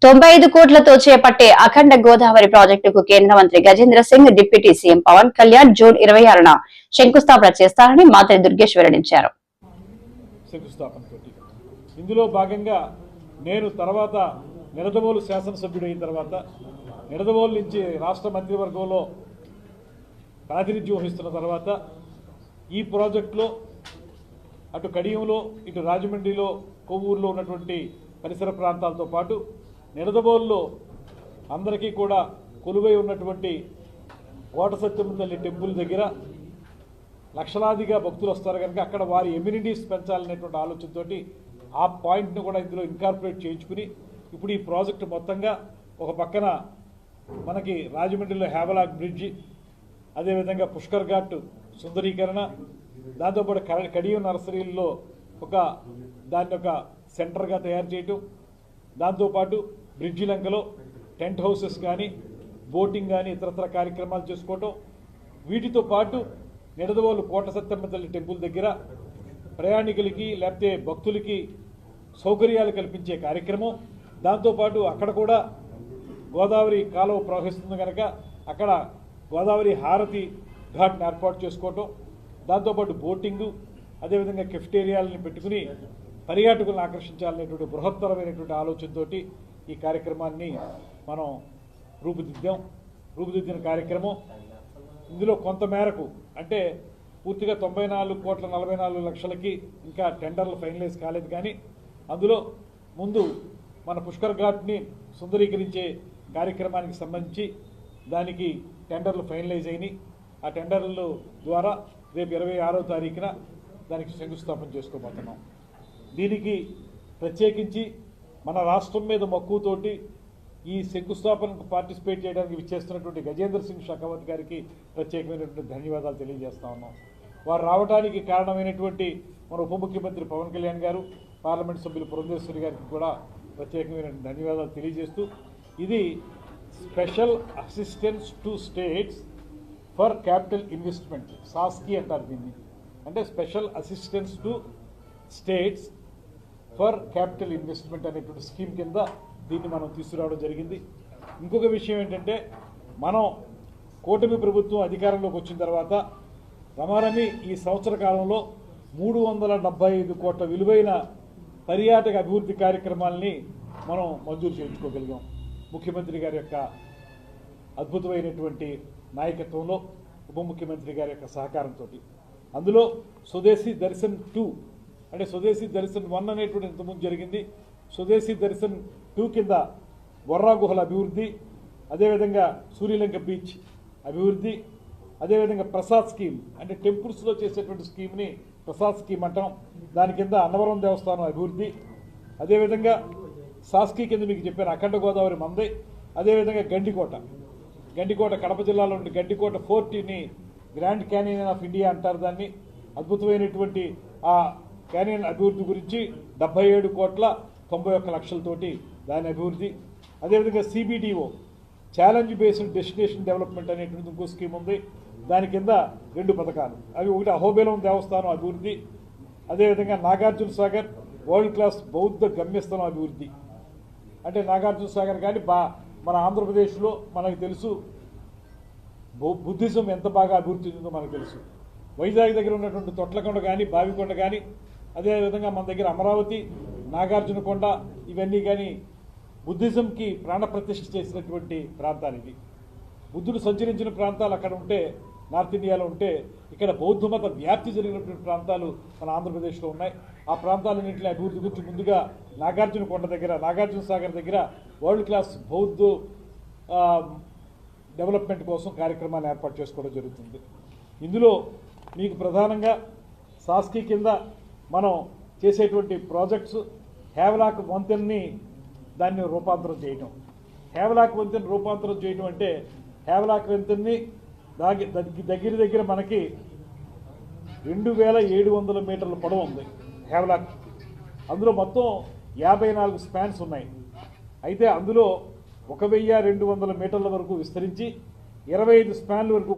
95 కోట్లతో చేపట్టే అఖండ గోదావరి ప్రాజెక్టుకు కేంద్ర మంత్రి Gajendra Singh deputy CM Pawan Kalyan June 26న శంకుస్థాపన చేస్తారని మంత్రి దుర్గేష్ వెల్లడించారు. ఇందులో భాగంగా నేను తర్వాత నిడదవోలు శాసనసభ్యుడు అయిన తర్వాత నిడదవోలు నుంచి రాష్ట్ర మంత్రివర్గంలో ప్రాతినిధ్యం వహిస్తున్న తర్వాత ఈ ప్రాజెక్టులో అటు కడియంలో ఇటు రాజమండ్రిలో కొవ్వూరులో ఉన్నటువంటి పరిసర ప్రాంతాలతో పాటు నిడదవోలులో అందరికీ కూడా కొలువై ఉన్నటువంటి కోట సత్యమ్మ తల్లి టెంపుల్ దగ్గర లక్షలాదిగా భక్తులు వస్తారు కనుక అక్కడ వారి ఎమ్యూనిటీస్ పెంచాలనేటువంటి ఆలోచనతో ఆ పాయింట్ను కూడా ఇందులో ఇన్కార్పొరేట్ చేయించుకుని ఇప్పుడు ఈ ప్రాజెక్టు మొత్తంగా ఒక పక్కన మనకి రాజమండ్రిలో హ్యావలాక్ బ్రిడ్జి, అదేవిధంగా పుష్కర్ ఘాట్ సుందరీకరణ, దాంతోపాటు కడియం నర్సరీల్లో దాన్ని ఒక సెంటర్గా తయారు చేయటం, దాంతోపాటు బ్రిడ్జి లంకలో టెంట్ హౌసెస్ కానీ బోటింగ్ కానీ ఇతరత్ర కార్యక్రమాలు చేసుకోవటం, వీటితో పాటు నిడదవోలు కోట సత్యమ్మ తల్లి టెంపుల్ దగ్గర ప్రయాణికులకి లేకపోతే భక్తులకి సౌకర్యాలు కల్పించే కార్యక్రమం, దాంతోపాటు అక్కడ కూడా గోదావరి కాలువ ప్రవహిస్తుంది కనుక అక్కడ గోదావరి హారతి ఘాట్ని ఏర్పాటు చేసుకోవటం, దాంతోపాటు బోటింగు, అదేవిధంగా కెఫ్టేరియాలని పెట్టుకుని పర్యాటకులను ఆకర్షించాలనేటువంటి బృహత్తరమైనటువంటి ఆలోచనతో ఈ కార్యక్రమాన్ని మనం రూపుదిద్దిన కార్యక్రమం. ఇందులో కొంతమేరకు అంటే పూర్తిగా 94,44,00,000కి ఇంకా టెండర్లు ఫైనలైజ్ కాలేదు, కానీ అందులో ముందు మన పుష్కర్ ఘాట్ని సుందరీకరించే కార్యక్రమానికి సంబంధించి దానికి టెండర్లు ఫైనలైజ్ అయినాయి. ఆ టెండర్ల ద్వారా రేపు 26వ తారీఖున దానికి శంకుస్థాపన చేసుకోబోతున్నాం. దీనికి ప్రత్యేకించి మన రాష్ట్రం మీద మక్కువతోటి ఈ శంకుస్థాపనకు పార్టిసిపేట్ చేయడానికి విచ్చేస్తున్నటువంటి గజేంద్ర సింగ్ షెకావత్ గారికి ప్రత్యేకమైనటువంటి ధన్యవాదాలు తెలియజేస్తా ఉన్నాం. వారు రావడానికి కారణమైనటువంటి మన ఉప ముఖ్యమంత్రి పవన్ కళ్యాణ్ గారు, పార్లమెంట్ సభ్యులు పురంధేశ్వరి గారికి కూడా ప్రత్యేకమైన ధన్యవాదాలు తెలియజేస్తూ, ఇది special assistance to states for capital investment, సాస్కి అంటారు దీన్ని. అంటే special assistance to states for capital investment అనేటువంటి స్కీమ్ కింద దీన్ని మనం తీసుకురావడం జరిగింది. ఇంకొక విషయం ఏంటంటే, మనం కూటమి ప్రభుత్వం అధికారంలోకి వచ్చిన తర్వాత రమారమి ఈ సంవత్సర కాలంలో 375 కోట్ల విలువైన పర్యాటక అభివృద్ధి కార్యక్రమాలని మనం మంజూరు చేయించుకోగలిగాం. ముఖ్యమంత్రి గారి యొక్క అద్భుతమైనటువంటి నాయకత్వంలో, ఉప ముఖ్యమంత్రి గారి యొక్క సహకారంతో. అందులో స్వదేశీ దర్శన్ 2 అంటే స్వదేశీ దర్శన్ 1 అనేటువంటి ఇంతకుముందు జరిగింది. స్వదేశీ దర్శన్ 2 కింద బొర్రా గుహల అభివృద్ధి, అదేవిధంగా సూర్యలంక బీచ్ అభివృద్ధి, అదేవిధంగా ప్రసాద్ స్కీమ్ అంటే టెంపుల్స్లో చేసేటువంటి స్కీమ్ని ప్రసాద్ స్కీమ్ అంటాం. దాని కింద అన్నవరం దేవస్థానం అభివృద్ధి, అదేవిధంగా సాస్కీ కింద మీకు చెప్పాను అఖండ గోదావరి మంది, అదేవిధంగా గండికోట కడప జిల్లాలో ఉండే గండికోట ఫోర్ట్ని గ్రాండ్ క్యానియన్ ఆఫ్ ఇండియా అంటారు దాన్ని. అద్భుతమైనటువంటి ఆ క్యానియన్ అభివృద్ధి గురించి 77,91,00,000తోటి దాని అభివృద్ధి, అదేవిధంగా CBDO challenge based destination development అనేటువంటి ఇంకో స్కీమ్ ఉంది. దాని కింద 2 పథకాలు, అవి ఒకటి అహోబిలం దేవస్థానం అభివృద్ధి, అదేవిధంగా నాగార్జున సాగర్ వరల్డ్ క్లాస్ బౌద్ధ గమ్యస్థానం అభివృద్ధి. అంటే నాగార్జున సాగర్ కానీ మన ఆంధ్రప్రదేశ్లో మనకు తెలుసు బుద్ధిజం ఎంత బాగా అభివృద్ధి చెందిందో మనకు తెలుసు. వైజాగ్ దగ్గర ఉన్నటువంటి తొట్లకొండ కానీ బావికొండ కానీ, అదేవిధంగా మన దగ్గర అమరావతి, నాగార్జునకొండ ఇవన్నీ కానీ బుద్ధిజంకి ప్రాణప్రతిష్ఠ చేసినటువంటి ప్రాంతాలు ఇవి. బుద్ధుడు సంచరించిన ప్రాంతాలు అక్కడ ఉంటే, నార్త్ ఇండియాలో ఉంటే, ఇక్కడ బౌద్ధమత వ్యాప్తి జరిగినటువంటి ప్రాంతాలు మన ఆంధ్రప్రదేశ్లో ఉన్నాయి. ఆ ప్రాంతాలన్నింటినీ అభివృద్ధి గురించి ముందుగా నాగార్జునకొండ దగ్గర, నాగార్జున సాగర్ దగ్గర వరల్డ్ క్లాస్ బౌద్ధ డెవలప్మెంట్ కోసం కార్యక్రమాలు ఏర్పాటు చేసుకోవడం జరుగుతుంది. ఇందులో మీకు ప్రధానంగా సాస్కీ కింద మనం చేసేటువంటి ప్రాజెక్ట్స్ హ్యావలాక్ వంతెనని దాన్ని రూపాంతరం చేయటం. హ్యావలాక్ వంతెన రూపాంతరం చేయటం అంటే హ్యావలాక్ వంతెనని దగ్గర మనకి 2,700 మీటర్ల పొడవు ఉంది హ్యావలాక్. అందులో మొత్తం 54 స్పాన్స్ ఉన్నాయి. అయితే అందులో 1,200 మీటర్ల వరకు విస్తరించి 25 స్పాన్ల వరకు